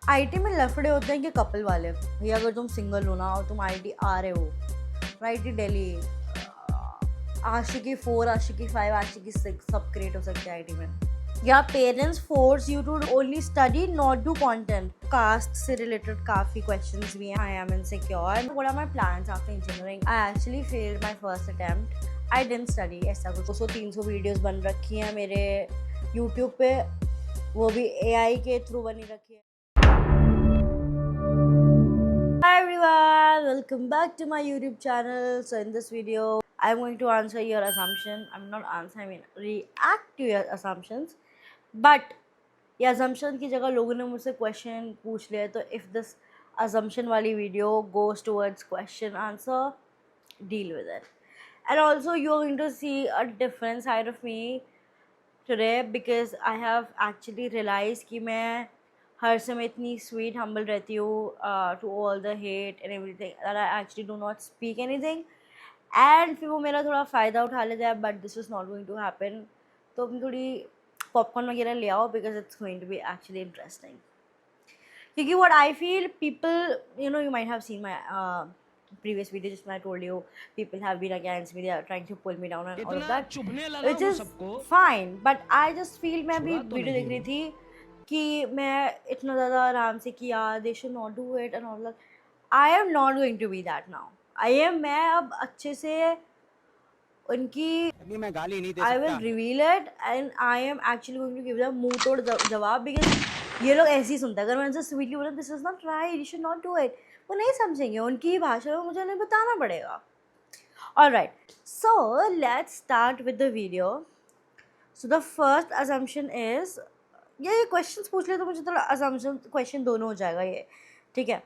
IT में लफड़े होते हैं कि कपल वाले। भैया अगर तुम सिंगल हो ना और तुम आईटी आ रहे हो, आईटी दिल्ली, आशिकी 4, आशिकी 5, आशिकी 6 सब क्रिएट हो सकते हैं आईटी में। या parents force you to only study not do content. Caste से रिलेटेड काफ़ी क्वेश्चंस भी हैं। I am insecure, what are my plans after engineering. I actually failed my first attempt. I didn't study. ऐसा कुछ 200-300 videos बन रखी हैं मेरे यूट्यूब पे, वो भी एआई के थ्रू बनी रखी है। Hi everyone, welcome back to my YouTube channel. So in this video, I'm going to answer your assumption. I'm not answer, I mean react to your assumptions. But ये assumption की जगह लोगों ने मुझसे question पूछ लिया, तो if this assumption वाली video goes towards question answer, deal with it. And also you're going to see a different side of me today because I have actually realized कि मैं हर समय इतनी स्वीट हम्बल रहती हूँ to all the hate and everything that I actually do not speak anything, and फिर वो मेरा थोड़ा फ़ायदा उठा लेता है, but this is not going to happen. तो तुम थोड़ी पॉपकॉर्न वगैरह ले आओ because it's going to be actually interesting. क्योंकि what I feel, people, you might have seen my previous video just when I told you people have been against me, they are trying to pull me down and all of that, चुभने लगा which वो is सबको fine, but I just feel मैं अभी छुड़ा तो video नहीं देख रही हूँ। थी कि मैं इतना ज़्यादा आराम से किया, they should not do it and all that. I am not going to be that now. मैं अब अच्छे से उनकी अभी मैं गाली नहीं दे I will सकता। reveal it and I am actually going to give them मुंह तोड़ जवाब, because ये लोग ऐसे ही सुनते हैं। अगर मैं उनसे स्वीटली बोला this is not right, you should not do it, वो नहीं समझेंगे, उनकी ही भाषा में मुझे उन्हें बताना पड़ेगा। Alright, so let's start with the video. So the first assumption is, ये क्वेश्चंस पूछ ले तो मुझे थोड़ा असम्पशन क्वेश्चन दोनों हो जाएगा ये, ठीक है।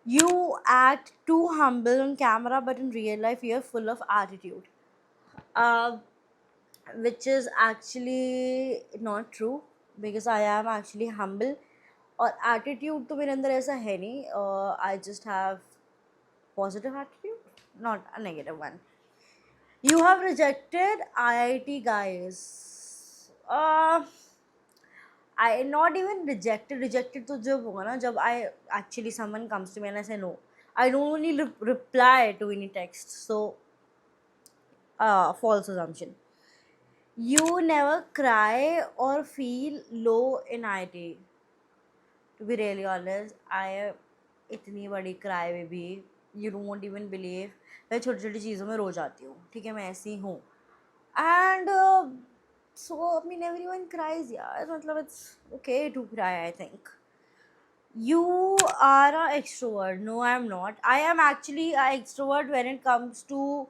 You act too humble on camera but in real life you are full of attitude, which is actually not true because I am actually humble, और attitude तो मेरे अंदर ऐसा है नहीं। I just have positive attitude, not a negative one. You have rejected IIT guys. I not even rejected तो जब होगा ना, जब I actually someone comes to me and I say no, I don't only reply to any text. So false assumption. You never cry or feel low in IT. To be really honest, I am इतनी बड़ी cry baby, you don't even believe. मैं छोटी छोटी चीज़ों में रो जाती हूँ, ठीक है, मैं ऐसी हूँ। And so I mean everyone cries यार, मतलब it's okay to cry, I think. You are an extrovert. No, I am not. I am actually an extrovert when it comes to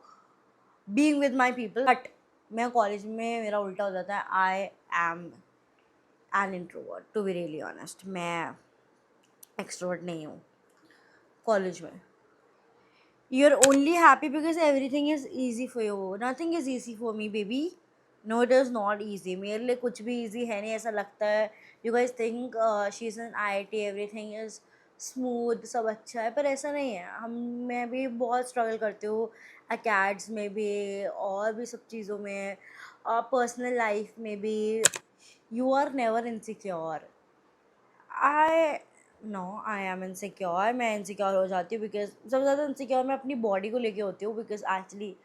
being with my people. But मैं college में मेरा उल्टा हो जाता है। I am an introvert, to be really honest. मैं extrovert नहीं हूँ कॉलेज में। You are only happy because everything is easy for you. Nothing is easy for me baby. No, it is not easy. मेरे लिए कुछ भी easy है नहीं, ऐसा लगता है। You guys think she is an IIT, everything is smooth, सब अच्छा है, पर ऐसा नहीं है। मैं भी बहुत स्ट्रगल करती हूँ अकेड्स में भी और भी सब चीज़ों में, पर्सनल लाइफ में भी। You are never insecure. I am insecure. मैं इनसिक्योर हो जाती हूँ बिकॉज सबसे ज़्यादा इनसिक्योर मैं अपनी बॉडी को लेके होती हूँ, because actually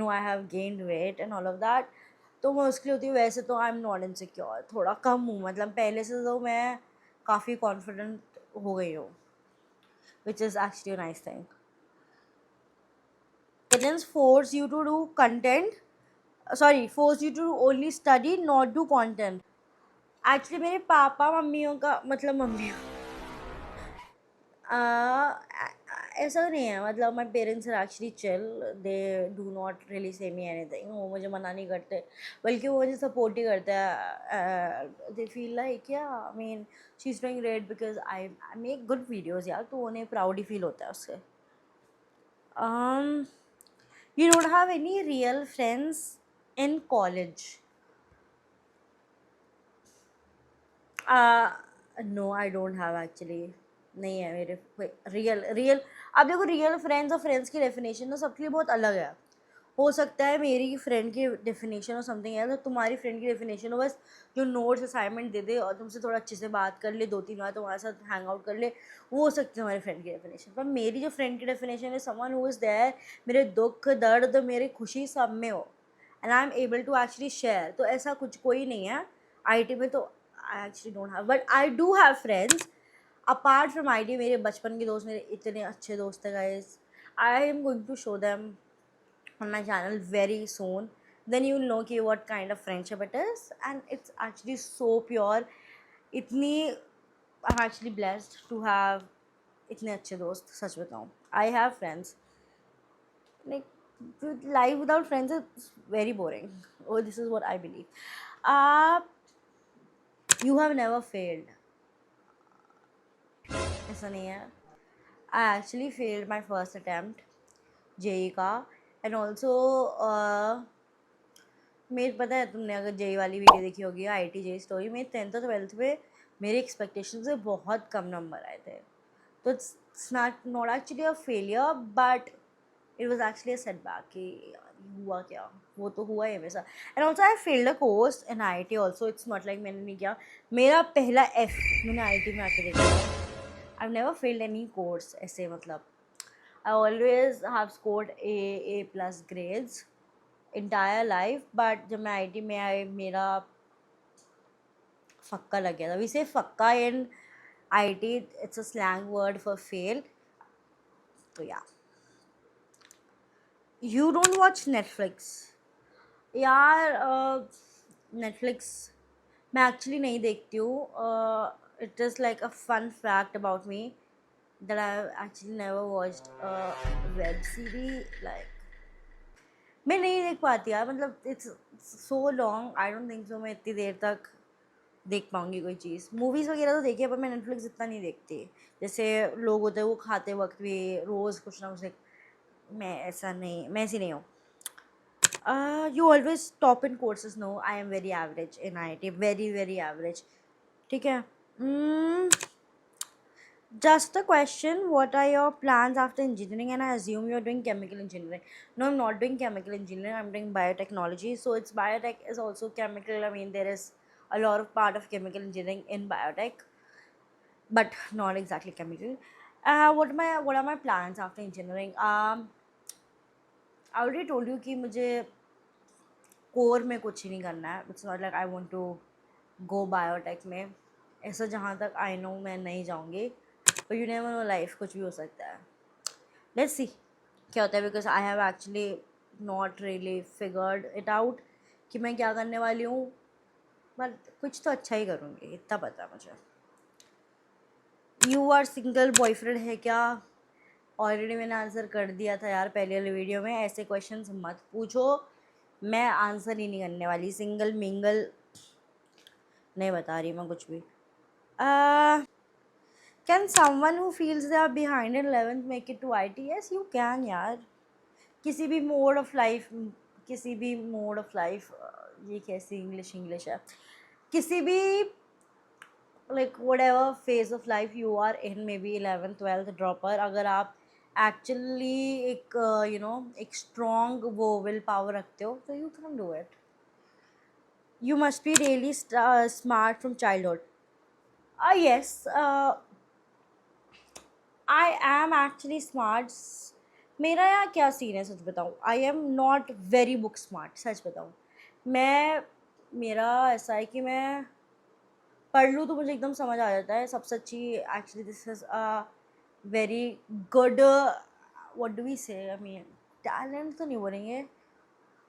I have gained wait and all of that. तो मैं उसके लिए होती हूँ। वैसे तो आई एम नॉट इनसिक्योर, थोड़ा कम हूँ, मतलब पहले से तो मैं काफ़ी कॉन्फिडेंट हो गई हूँ, which is actually a nice thing. Parents force you to do content, sorry, force you to only study not do content. Actually मेरे पापा मम्मियों का मतलब मम्मियों ऐसा नहीं है, मतलब my parents are actually chill, they do not really say me anything. वो मुझे मना नहीं करते, बल्कि वो मुझे सपोर्ट ही करते हैं। दे feel like yeah I mean she is doing great because I make good videos यार, तो उन्हें प्राउड ही फील होता है उससे। You don't have any real friends in college? No, I don't have actually. नहीं है मेरे कोई रियल रियल। अब देखो, रियल फ्रेंड्स और फ्रेंड्स की डेफिनेशन ना सबके लिए बहुत अलग है। हो सकता है मेरी फ्रेंड की डेफिनेशन और समथिंग है, तो तुम्हारी फ्रेंड की डेफिनेशन हो बस जो नोट्स असाइनमेंट दे दे और तुमसे थोड़ा अच्छे से बात कर ले, 2-3 बार तुम्हारे साथ हैंग आउट कर ले, वो हो सकती है तुम्हारी फ्रेंड की डेफिनेशन। पर मेरी जो फ्रेंड की डेफिनेशन है समवन हु इज़ देयर, मेरे दुख दर्द मेरी खुशी सब में हो, and I am able to actually share. तो ऐसा कुछ कोई नहीं है आईटी में, तो I actually don't have, but I do have friends apart from IT. मेरे बचपन के दोस्त, मेरे इतने अच्छे दोस्त हैं guys, I am going to show them on my channel very soon. Then you will know कि what kind of friendship it is, and it's actually so pure. इतनी I'm actually blessed to have इतने अच्छे दोस्त, सच बताऊँ। I have friends. Like life without friends is very boring. Oh, this is what I believe. Uh, you have never failed. ऐसा नहीं है। I actually failed my first attempt JEE का, and also मेरे पता है, तुमने अगर जेई वाली वीडियो देखी होगी आईटी जेई स्टोरी में, 10th और 12th में मेरे एक्सपेक्टेशन से बहुत कम नंबर आए थे। तो it's not actually a failure, but it was actually a setback कि हुआ क्या, वो तो हुआ ही हमेशा। And also I failed a course in I T also, it's not like मैंने नहीं किया। मेरा पहला एफ मैंने आई टी में आके देखा। I never failed any course ऐसे, मतलब I always have scored A plus grades entire life, but जब मैं आईटी में आई मेरा फक्का लग गया था। We say फक्का in IT, it's a slang word for fail. तो या you don't watch Netflix? यार Netflix मैं एक्चुअली नहीं देखती हूँ। It is like a fun fact about me that I've actually never watched a web series. Like मैं नहीं देख पाती यार, मतलब it's so long, I don't think so मैं इतनी देर तक देख पाऊँगी कोई चीज़। मूवीज़ वगैरह तो देखी है, पर मैं नेटफ्लिक्स इतना नहीं देखती। जैसे लोग होते हैं वो खाते वक्त भी रोज़ कुछ ना कुछ, मैं ऐसा नहीं, मैं ऐसी नहीं हूँ। You always top in courses? No, I am very average in I T, very very average. ठीक है। Just a question, what are your plans after engineering? And I assume you're doing chemical engineering. No, I'm not doing chemical engineering, I'm doing biotechnology. So it's biotech is also chemical. I mean, there is a lot of part of chemical engineering in biotech, but not exactly chemical. What are my plans after engineering? I already told you कि मुझे core में कुछ ही नहीं करना है। It's not like I want to go biotech में, ऐसा जहाँ तक आई नो मैं नहीं जाऊँगी, पर यू नेवर नो, लाइफ कुछ भी हो सकता है। लेट्स सी क्या होता है, because I have actually not really figured it out कि मैं क्या करने वाली हूँ, बट कुछ तो अच्छा ही करूँगी, इतना पता है मुझे। यू आर सिंगल, बॉयफ्रेंड है क्या? ऑलरेडी मैंने आंसर कर दिया था यार पहले वाली वीडियो में, ऐसे क्वेश्चंस मत पूछो, मैं आंसर ही नहीं करने वाली। सिंगल मिंगल नहीं बता रही मैं कुछ भी। Can someone who feels they are behind in 11th make it to IT? Yes you can यार। किसी भी मोड ऑफ लाइफ, किसी भी मोड ऑफ लाइफ, ये कैसी इंग्लिश है, किसी भी like whatever phase of life you are in, may be 11th 12th dropper, अगर आप एक्चुअली एक एक स्ट्रॉन्ग वो विल पावर रखते हो, तो you can do it. You must be really smart from childhood. Yes, I am actually smart. मेरा यहाँ क्या सीन है, सच बताऊँ, I am not very book smart, सच बताऊँ। मैं मेरा ऐसा है कि मैं पढ़ लूँ तो मुझे एकदम समझ आ जाता है, सबसे अच्छी। Actually this is a very good, what do we say, I mean talent तो नहीं बोलेंगे,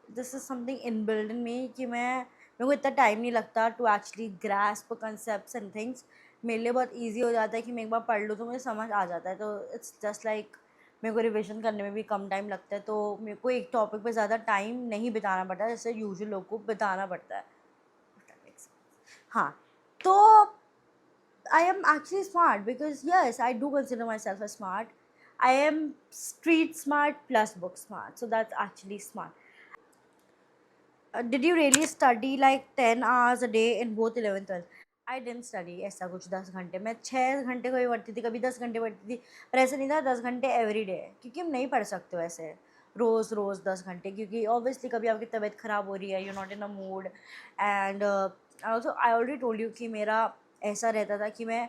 this is something inbuilt in me कि मेरे को इतना टाइम नहीं लगता to actually grasp concepts and things. मेरे लिए बहुत ईजी हो जाता है कि मैं एक बार पढ़ लूँ तो मुझे समझ आ जाता है। तो इट्स जस्ट लाइक मेरे को रिविजन करने में भी कम टाइम लगता है, तो मेरे को एक टॉपिक पे ज़्यादा टाइम नहीं बिताना पड़ता जैसे यूजुअल लोग को बिताना पड़ता है। हाँ, तो I am actually smart because yes, I do consider myself as smart. I am street smart plus book smart, so that's actually smart. Did you really study like 10 hours a day in both 11th 12th? I didn't study ऐसा कुछ 10 घंटे, मैं 6 घंटे कभी पढ़ती थी, कभी 10 घंटे पढ़ती थी, पर ऐसा नहीं था 10 घंटे एवरी डे, क्योंकि हम नहीं पढ़ सकते हो ऐसे। रोज़ रोज़ 10 घंटे, क्योंकि ऑब्वियसली कभी आपकी तबीयत ख़राब हो रही है, you not in a mood. And also I already told you कि मेरा ऐसा रहता था कि मैं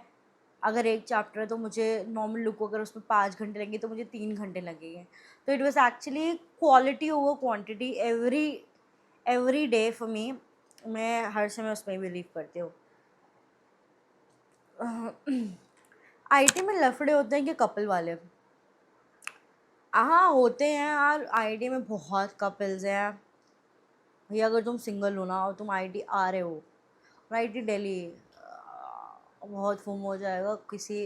अगर एक चैप्टर है तो मुझे नॉर्मल लुक को अगर उसमें 5 घंटे लगेंगे तो मुझे 3 घंटे लगेंगे। तो it was actually quality over quantity every day for me. मैं हर समय उसमें बिलीव करती हूँ। आईटी में लफड़े होते हैं कि कपल वाले? हाँ होते हैं यार, आईटी में बहुत कपल्स हैं भैया। अगर तुम सिंगल हो ना और तुम आईटी आ रहे हो, आईटी दिल्ली, बहुत फूम हो जाएगा किसी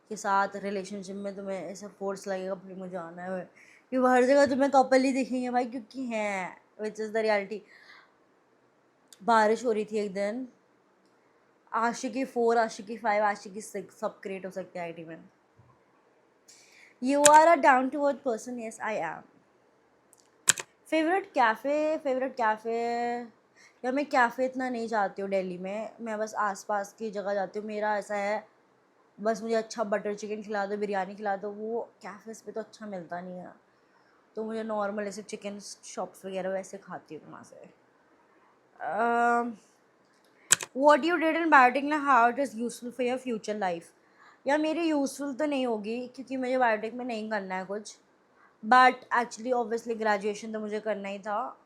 के साथ रिलेशनशिप में। तुम्हें ऐसा फोर्स लगेगा भाई मुझे आना है, क्योंकि हर जगह तुम्हें कपल ही दिखेंगे भाई, क्योंकि हैं, विच इज़ द रियलिटी। बारिश हो रही थी एक दिन, आशिकी 4, आशिकी 5, आशिकी 6 सब क्रिएट हो सकते हैं आईटी में। You are a down to earth person? Yes I am. Favourite cafe या मैं कैफ़े इतना नहीं जाती हूँ दिल्ली में, मैं बस आसपास की जगह जाती हूँ। मेरा ऐसा है, बस मुझे अच्छा बटर चिकन खिला दो, बिरयानी खिला दो, वो कैफ़ेज़ पे तो अच्छा मिलता नहीं है। तो मुझे नॉर्मल ऐसे चिकन शॉप्स वगैरह वैसे खाती हूँ वहाँ से। What you did in biotech ना, how it is useful for your future life? या मेरी यूज़फुल तो नहीं होगी क्योंकि मुझे बायोटेक में नहीं करना है कुछ, बट एक्चुअली ऑब्वियसली ग्रेजुएशन तो मुझे करना ही था।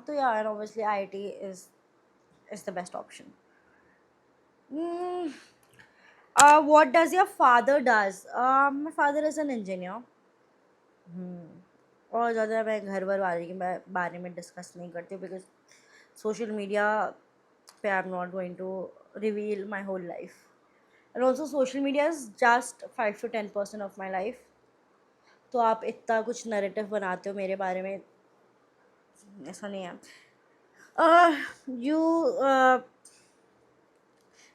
तो यार obviously IT is the best option. What does your father does? My father is an engineer. और ज़्यादा मैं घर वर वाले के बारे में डिस्कस नहीं करती हूँ, बिकॉज सोशल मीडिया पे I am not going to reveal my whole life. And also social media is just 5 to 10% of my life. तो आप इतना कुछ नरेटिव बनाते हो मेरे बारे में, ऐसा नहीं है। You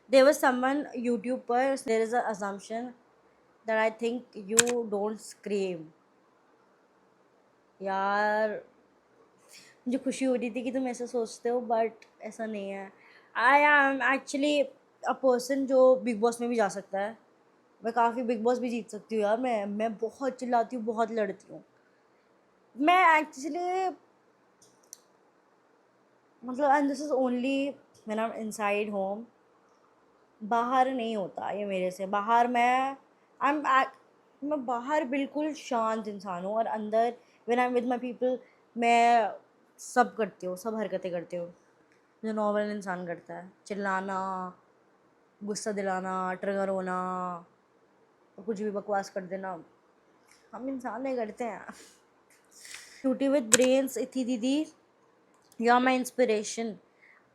there was someone YouTube पर, there is a assumption that I think you don't scream. यार मुझे खुशी हो रही थी कि तुम ऐसा सोचते हो, बट ऐसा नहीं है। I am actually a person जो बिग बॉस में भी जा सकता है। मैं काफ़ी बिग बॉस भी जीत सकती हूँ यार। मैं बहुत चिल्लाती हूँ, बहुत लड़ती हूँ। मैं एक्चुअली मतलब, and this is only when I am inside home. बाहर नहीं होता ये मेरे से। बाहर मैं बाहर बिल्कुल शांत इंसान हूँ, और अंदर when I am with my people मैं सब करती हूँ, सब हरकतें करती हूँ जो नॉर्मल इंसान करता है। चिल्लाना, गुस्सा दिलाना, ट्रिगर होना, और कुछ भी बकवास कर देना, हम इंसान नहीं करते हैं। ब्यूटी विद ब्रेन्स, इथी दीदी, you are my inspiration.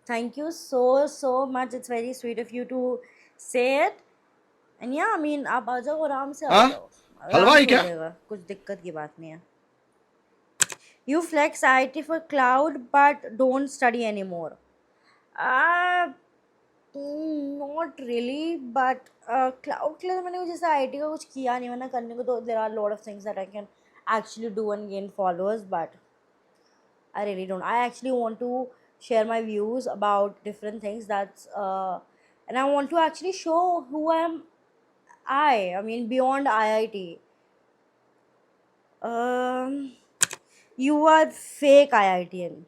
Thank you so much, it's very sweet of you to say it. And yeah I mean आप आ जाओ, आराम से आ हाँ, जाओ, आराम हलवाई से हो क्या? जाएगा, कुछ दिक्कत की बात नहीं है। You flex IT for cloud but don't study any more? Not really, but cloud के लिए तो मैंने कुछ जैसा IT का कुछ किया नहीं, वरना करने को तो there are lot of things that I can actually do and gain followers, but I really don't. I actually want to share my views about different things. And I want to actually show who am I mean, beyond IIT. You are fake IITian.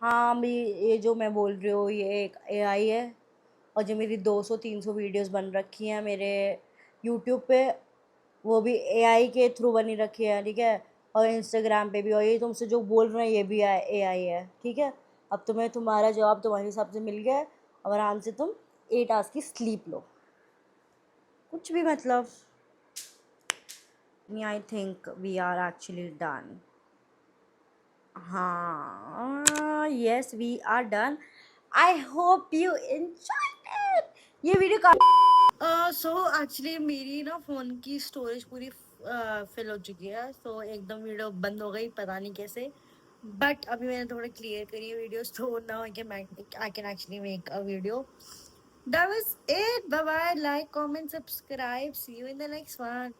हाँ, ये जो मैं बोल रही हूँ ये एक AI है, और जो मेरी 200-300 वीडियोस बन रखी हैं मेरे यूट्यूब पे, वो भी AI के थ्रू बनी रखी है, ठीक है। और इंस्टाग्राम पे भी, और ये तुमसे जो बोल रहे हैं ये भी AI है, ठीक है। अब तुम्हें तुम्हारा जवाब तुम्हारे हिसाब से मिल गया है, अब आराम से तुम 8 आवर्स की स्लीप लो, कुछ भी मतलब। I think we are actually done. हाँ, yes we are done. I hope you enjoyed it. ये वीडियो का सो एक्चुअली मेरी ना फ़ोन की स्टोरेज पूरी फिल हो चुकी है, सो एकदम वीडियो बंद हो गई, पता नहीं कैसे। बट अभी मैंने थोड़ा क्लियर करी है वीडियोस, तो now I can actually make a video. That was it. Bye bye. Like, comment, subscribe. See you in the next one.